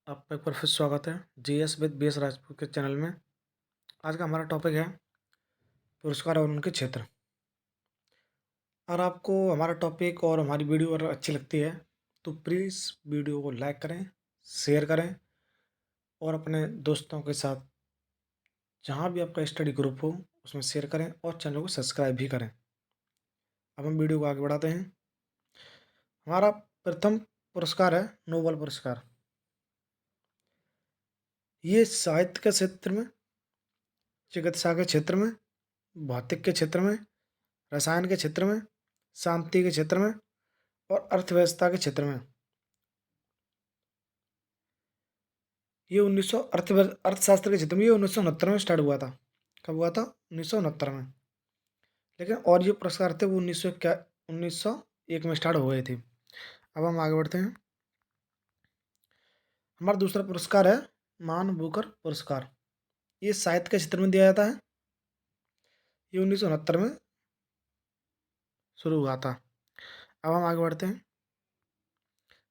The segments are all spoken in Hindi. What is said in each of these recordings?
आपका एक बार फिर स्वागत है जीएस विद बीएस राजपूत के चैनल में। आज का हमारा टॉपिक है पुरस्कार और उनके क्षेत्र। और आपको हमारा टॉपिक और हमारी वीडियो अगर अच्छी लगती है तो प्लीज़ वीडियो को लाइक करें, शेयर करें और अपने दोस्तों के साथ जहाँ भी आपका स्टडी ग्रुप हो उसमें शेयर करें और चैनल को सब्सक्राइब भी करें। अब हम वीडियो को आगे बढ़ाते हैं। हमारा प्रथम पुरस्कार है नोबेल पुरस्कार। ये साहित्य के क्षेत्र में, चिकित्सा के क्षेत्र में, भौतिक के क्षेत्र में, रसायन के क्षेत्र में, शांति के क्षेत्र में और अर्थव्यवस्था के क्षेत्र में ये 1900 अर्थशास्त्र के क्षेत्र में ये 1969 में स्टार्ट हुआ था। कब हुआ था? 1969 में। लेकिन और जो पुरस्कार थे वो 1901 में स्टार्ट हो गए थे। अब हम आगे बढ़ते हैं। हमारा दूसरा पुरस्कार है मान बुकर पुरस्कार। ये साहित्य के क्षेत्र में दिया जाता है। ये 1969 में शुरू हुआ था। अब हम आगे बढ़ते हैं।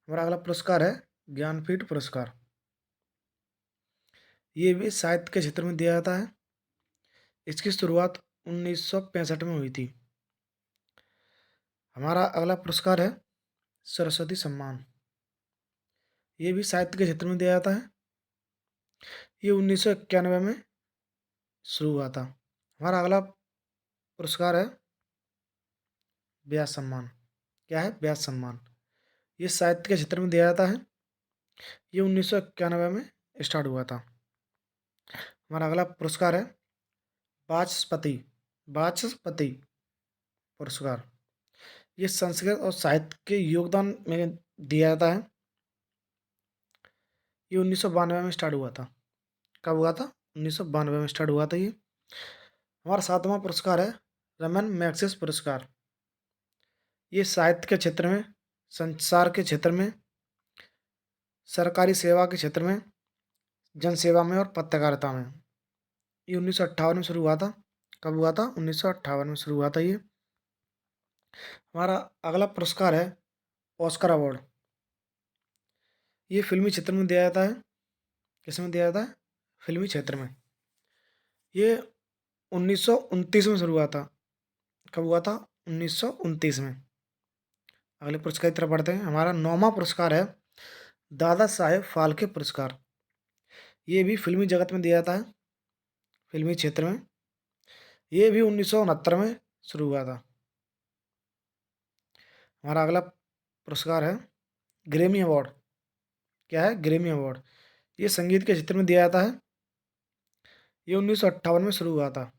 हमारा अगला पुरस्कार है ज्ञानपीठ पुरस्कार। ये भी साहित्य के क्षेत्र में दिया जाता है। इसकी शुरुआत 1965 में हुई थी। हमारा अगला पुरस्कार है सरस्वती सम्मान। ये भी साहित्य के क्षेत्र में दिया जाता है। ये 1991 में शुरू हुआ था। हमारा अगला पुरस्कार है व्यास सम्मान। क्या है? व्यास सम्मान। ये साहित्य के क्षेत्र में दिया जाता है। ये 1991 में स्टार्ट हुआ था। हमारा अगला पुरस्कार है वाचस्पति वाचस्पति पुरस्कार। ये संस्कृत और साहित्य के योगदान में दिया जाता है। ये 1992 में स्टार्ट हुआ था। कब हुआ था? 1992 में स्टार्ट हुआ था ये। हमारा सातवां पुरस्कार है रमन मैग्सेस पुरस्कार। ये साहित्य के क्षेत्र में, संचार के क्षेत्र में, सरकारी सेवा के क्षेत्र में, जनसेवा में और पत्रकारिता में। ये 1958 में शुरू हुआ था। कब हुआ था? 1958 में शुरू हुआ था ये। हमारा अगला पुरस्कार है ऑस्कर अवार्ड। ये फिल्मी क्षेत्र में दिया जाता है। किस में दिया जाता है? फिल्मी क्षेत्र में। ये 1929 में शुरू हुआ था। कब हुआ था? 1929 में। अगले पुरस्कार की तरफ बढ़ते हैं। हमारा नौवां पुरस्कार है दादा साहेब फाल्के पुरस्कार। ये भी फिल्मी जगत में दिया जाता है, फिल्मी क्षेत्र में। ये भी 1969 में शुरू हुआ था। हमारा अगला पुरस्कार है ग्रैमी अवार्ड। क्या है? Grammy award. ये संगीत के क्षेत्र में दिया जाता है। ये 1958 में शुरू हुआ था।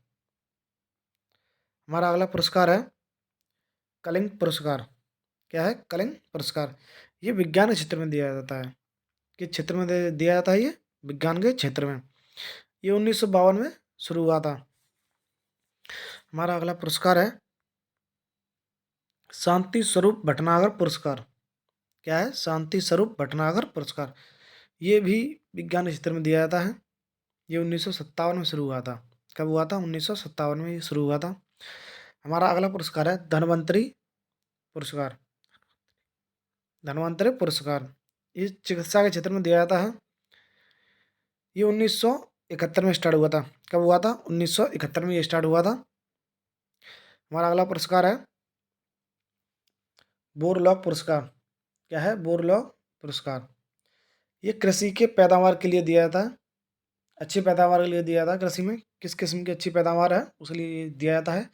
हमारा अगला पुरस्कार है कलिंग पुरस्कार। क्या है? कलिंग पुरस्कार। ये विज्ञान के क्षेत्र में दिया जाता है। किस क्षेत्र में दिया जाता है? ये विज्ञान के क्षेत्र में। ये 1952 में शुरू हुआ था। हमारा अगला पुरस्कार है शांति स्वरूप भटनागर पुरस्कार। क्या है? शांति स्वरूप भटनागर पुरस्कार। ये भी विज्ञान के क्षेत्र में दिया जाता है। ये 1957 में शुरू हुआ था। कब हुआ था? 1957 में ये शुरू हुआ था। हमारा अगला पुरस्कार है धन्वंतरी पुरस्कार। धन्वंतरी पुरस्कार ये चिकित्सा के क्षेत्र में दिया जाता है। ये 1971 में स्टार्ट हुआ था। कब हुआ था? 1971 में ये स्टार्ट हुआ था। हमारा अगला पुरस्कार है बोरलॉग पुरस्कार। क्या है? बोरलॉग पुरस्कार। ये कृषि के पैदावार के लिए दिया जाता है। अच्छी पैदावार के लिए दिया जाता है। कृषि में किस किस्म की अच्छी पैदावार है उसके लिए दिया जाता है।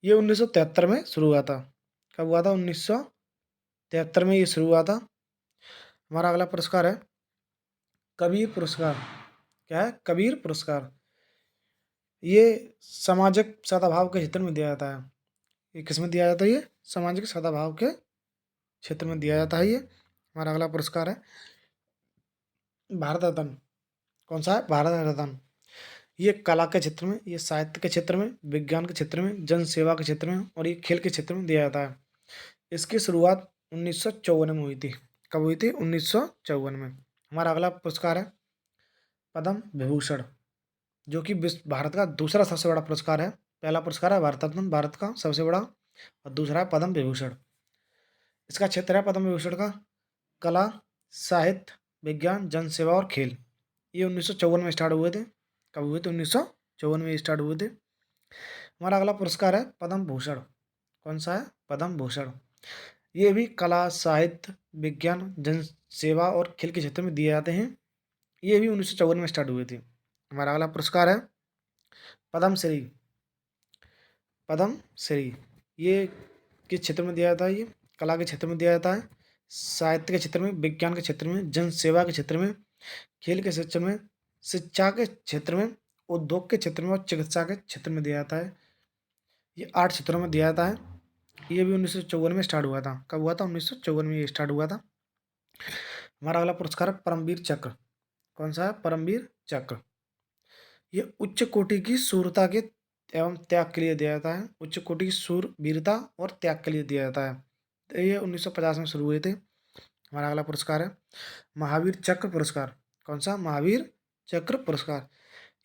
ये 1973 में शुरू हुआ था। कब हुआ था? 1973 में ये शुरू हुआ था। हमारा अगला पुरस्कार है कबीर पुरस्कार। क्या है? कबीर पुरस्कार। ये सामाजिक सद्भाव के क्षेत्र में दिया जाता है। ये किस में दिया जाता है? ये सामाजिक सद्भाव के क्षेत्र में दिया जाता है ये। हमारा अगला पुरस्कार है भारत रत्न। कौन सा है? भारत रत्न। ये कला के क्षेत्र में, ये साहित्य के क्षेत्र में, विज्ञान के क्षेत्र में, जन सेवा के क्षेत्र में और ये खेल के क्षेत्र में दिया जाता है। इसकी शुरुआत 1954 में हुई थी। कब हुई थी? 1954 में। हमारा अगला पुरस्कार है पद्म विभूषण, जो कि भारत का दूसरा सबसे बड़ा पुरस्कार है। पहला पुरस्कार है भारत रत्न, भारत का सबसे बड़ा, और दूसरा है पद्म विभूषण। इसका क्षेत्र है पद्म विभूषण का कला, साहित्य, विज्ञान, जन सेवा और खेल, ये 1954 में स्टार्ट हुए थे। कब हुए थे? 1954 में स्टार्ट हुए थे। हमारा अगला पुरस्कार है पद्म भूषण। कौन सा है? पद्म भूषण। ये भी कला, साहित्य, विज्ञान, जन सेवा और खेल के क्षेत्र में दिए जाते हैं। ये भी 1954 में स्टार्ट हुए थे। हमारा अगला पुरस्कार है पद्मश्री। पद्मश्री ये किस क्षेत्र में दिया जाता है? ये कला के क्षेत्र में दिया जाता है, साहित्य के क्षेत्र में, विज्ञान के क्षेत्र में, जन सेवा के क्षेत्र में, खेल के क्षेत्र में, शिक्षा के क्षेत्र में, उद्योग के क्षेत्र में और चिकित्सा के क्षेत्र में दिया जाता है। ये 8 क्षेत्रों में दिया जाता है। ये भी 1954 में स्टार्ट हुआ था। कब हुआ था? 1954 में ये स्टार्ट हुआ था। हमारा अगला पुरस्कार है परमवीर चक्र। कौन सा है? परमवीर चक्र। ये उच्च कोटि की शूरता के एवं त्याग के लिए दिया जाता है। उच्च कोटि की शूरवीरता और त्याग के लिए दिया जाता है। तो ये 1950 में शुरू हुए थे। हमारा अगला पुरस्कार है महावीर चक्र पुरस्कार। कौन सा? महावीर चक्र पुरस्कार।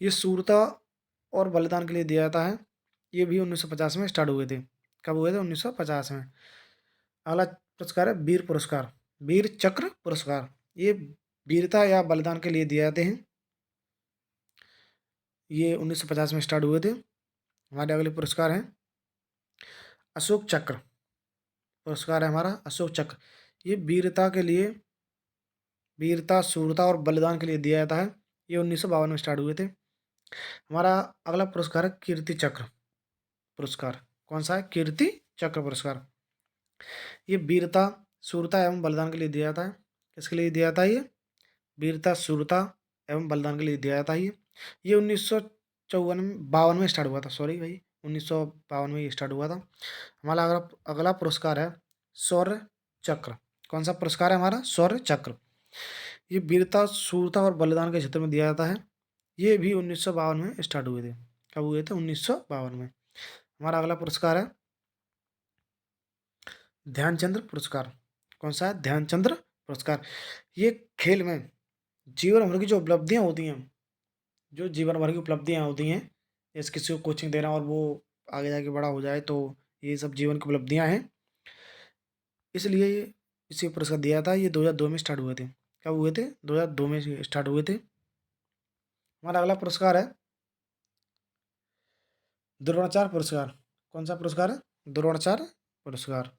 ये शूरता और बलिदान के लिए दिया जाता है। ये भी 1950 में स्टार्ट हुए थे। कब हुए थे? 1950 में। अगला पुरस्कार है वीर पुरस्कार, वीर चक्र पुरस्कार। ये वीरता या बलिदान के लिए दिए जाते हैं। ये 1950 में स्टार्ट हुए थे। हमारे अगले पुरस्कार हैं अशोक चक्र पुरस्कार है हमारा अशोक चक्र। ये वीरता के लिए, वीरता, शूरता और बलिदान के लिए दिया जाता है। ये 1952 में स्टार्ट हुए थे। हमारा अगला पुरस्कार है कीर्ति चक्र पुरस्कार। कौन सा है? कीर्ति चक्र पुरस्कार। ये वीरता, शूरता एवं बलिदान के लिए दिया जाता है। किसके लिए दिया जाता है ये? वीरता, शूरता एवं बलिदान के लिए दिया जाता है ये 1952 में स्टार्ट हुआ था। सॉरी भाई, 1952 में ये स्टार्ट हुआ था। हमारा अगला अगला पुरस्कार है शौर्य चक्र। कौन सा पुरस्कार है हमारा? शौर्य चक्र। ये वीरता, शूरता और बलिदान के क्षेत्र में दिया जाता है। ये भी 1952 में स्टार्ट हुए थे। कब हुए थे? 1952 में। हमारा अगला पुरस्कार है ध्यानचंद्र पुरस्कार। कौन सा है? ध्यानचंद्र पुरस्कार। ये खेल में जीवन भर की जो उपलब्धियां होती हैं, जो जीवन भर की उपलब्धियां होती हैं, जैसे किसी को कोचिंग देना और वो आगे जाके बड़ा हो जाए, तो ये सब जीवन की उपलब्धियां हैं। इसलिए इसे पुरस्कार दिया था। ये 2002 में स्टार्ट हुए थे। कब हुए थे? 2002 में स्टार्ट हुए थे। हमारा अगला पुरस्कार है द्रोणाचार्य पुरस्कार। कौन सा पुरस्कार है? द्रोणाचार्य पुरस्कार।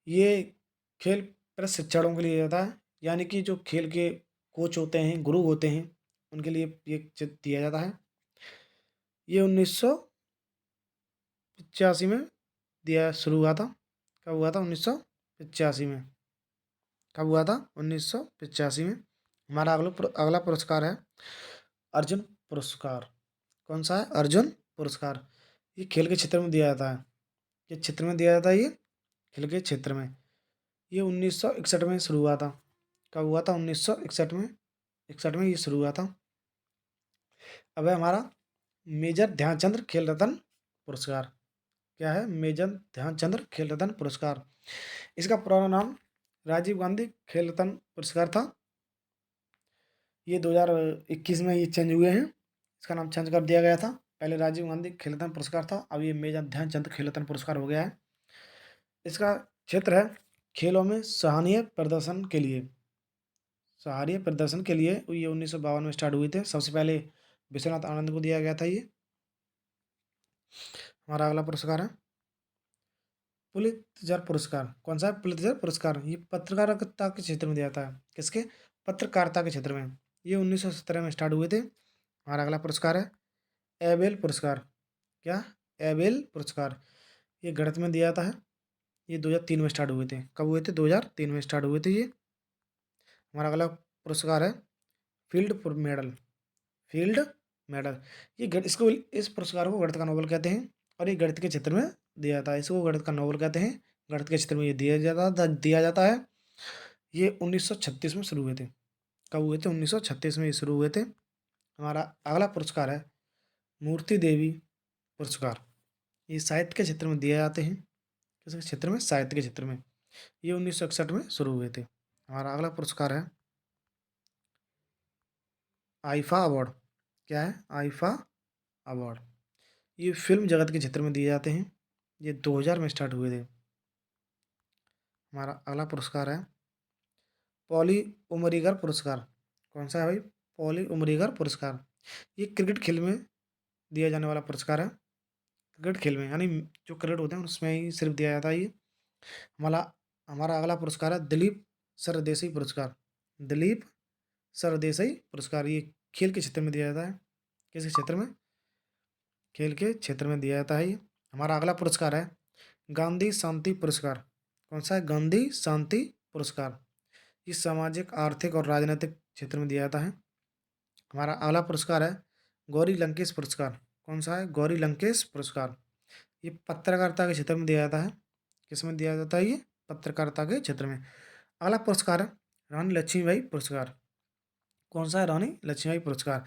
ये खेल प्रशिक्षकों के लिए जाता है, यानी कि जो खेल के कोच होते हैं, गुरु होते हैं, उनके लिए ये दिया जाता है। ये 1985 में दिया शुरू हुआ था। कब हुआ था? 1985 में। कब हुआ था? 1985 में। हमारा अगला पुरस्कार है अर्जुन पुरस्कार। कौन सा है? अर्जुन पुरस्कार। ये खेल के क्षेत्र में दिया जाता है। किस क्षेत्र में दिया जाता है ये? खेल के क्षेत्र में। ये 1961 में शुरू हुआ था। कब हुआ था? 1961 में। 61 में ये शुरू हुआ था। अब है हमारा मेजर ध्यानचंद्र खेल रत्न पुरस्कार। क्या है? मेजर ध्यानचंद्र खेल रत्न पुरस्कार। इसका पुराना नाम राजीव गांधी खेल रत्न पुरस्कार था। ये 2021 में ये चेंज हुए हैं। इसका नाम चेंज कर दिया गया था। पहले राजीव गांधी खेल रत्न पुरस्कार था, अब ये मेजर ध्यानचंद खेल रत्न पुरस्कार हो गया है। इसका क्षेत्र है खेलों में सराहनीय प्रदर्शन के लिए। सराहनीय प्रदर्शन के लिए ये 1952 में स्टार्ट हुए थे। सबसे पहले विश्वनाथ आनंद को दिया गया था ये। हमारा अगला पुरस्कार है पुलित्जर पुरस्कार। कौन सा है? पुलित्जर पुरस्कार। ये पत्रकारिता के क्षेत्र में दिया जाता है। किसके? पत्रकारिता के क्षेत्र में। ये 1917 में स्टार्ट हुए थे। हमारा अगला पुरस्कार है एबेल पुरस्कार। क्या? एबेल पुरस्कार। ये गणित में दिया जाता है। ये 2003 में स्टार्ट हुए थे। कब हुए थे? 2003 में स्टार्ट हुए थे ये। हमारा अगला पुरस्कार है फील्ड मेडल। Field medal. ये इसको, इस पुरस्कार को गणित का नोबेल कहते हैं और ये गणित के क्षेत्र में दिया जाता है। इसको गणित का नोबेल कहते हैं। गणित के क्षेत्र में ये दिया जाता है। ये 1936 में शुरू हुए थे। कब हुए थे? 1936 में ये शुरू हुए थे। हमारा अगला पुरस्कार है मूर्ति देवी पुरस्कार। ये साहित्य के क्षेत्र में दिए जाते हैं। किस क्षेत्र में? साहित्य के क्षेत्र में। ये 1961 में शुरू हुए थे। हमारा अगला पुरस्कार है आईफा अवार्ड। क्या है? IIFA award. ये फिल्म जगत के क्षेत्र में दिए जाते हैं। ये 2000 में स्टार्ट हुए थे। हमारा अगला पुरस्कार है पॉली उमरीगर पुरस्कार। कौन सा है भाई? पॉली उमरीगर पुरस्कार। ये क्रिकेट खेल में दिया जाने वाला पुरस्कार है। क्रिकेट खेल में यानी जो क्रिकेट होते हैं उसमें ही सिर्फ दिया जाता है ये। हमारा हमारा अगला पुरस्कार है दिलीप सरदेसाई पुरस्कार। दिलीप सरदेसाई पुरस्कार ये खेल के क्षेत्र में दिया जाता है। किस क्षेत्र में? खेल के क्षेत्र में दिया जाता है ये। हमारा अगला पुरस्कार है गांधी शांति पुरस्कार। कौन सा है? गांधी शांति पुरस्कार। ये सामाजिक, आर्थिक और राजनीतिक क्षेत्र में दिया जाता है। हमारा अगला पुरस्कार है गौरी लंकेश पुरस्कार। कौन सा है? गौरी लंकेश पुरस्कार। ये पत्रकारिता के क्षेत्र में दिया जाता है। किस में दिया जाता है ये? पत्रकारिता के क्षेत्र में। अगला पुरस्कार है रानी लक्ष्मीबाई पुरस्कार। कौन सा है? रानी लक्ष्मीबाई पुरस्कार।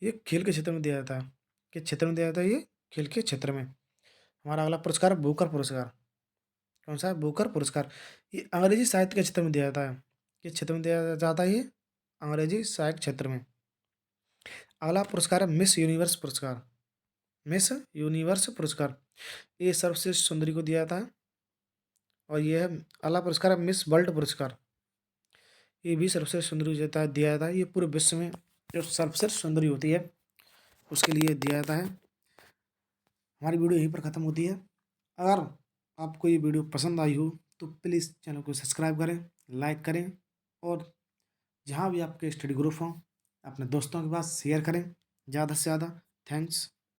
ये खेल के क्षेत्र में दिया जाता है। किस क्षेत्र में दिया जाता है ये? खेल के क्षेत्र में। हमारा अगला पुरस्कार है बुकर पुरस्कार। कौन सा है? बुकर पुरस्कार। ये अंग्रेजी साहित्य के क्षेत्र में दिया जाता है। किस क्षेत्र में दिया जाता है ये? अंग्रेजी साहित्य क्षेत्र में। अगला पुरस्कार है मिस यूनिवर्स पुरस्कार। मिस यूनिवर्स पुरस्कार ये सर्वश्रेष्ठ सुंदरी को दिया जाता है। और ये है अगला पुरस्कार है मिस वर्ल्ड पुरस्कार। ये भी सर्वश्रेष्ठ सुंदरी दिया जाता है। ये पूरे विश्व में जो सर्वश्रेष्ठ सुंदरी होती है उसके लिए दिया जाता है। हमारी वीडियो यहीं पर ख़त्म होती है। अगर आपको ये वीडियो पसंद आई हो तो प्लीज़ चैनल को सब्सक्राइब करें, लाइक करें और जहाँ भी आपके स्टडी ग्रुप हों अपने दोस्तों के पास शेयर करें ज़्यादा से ज़्यादा। थैंक्स।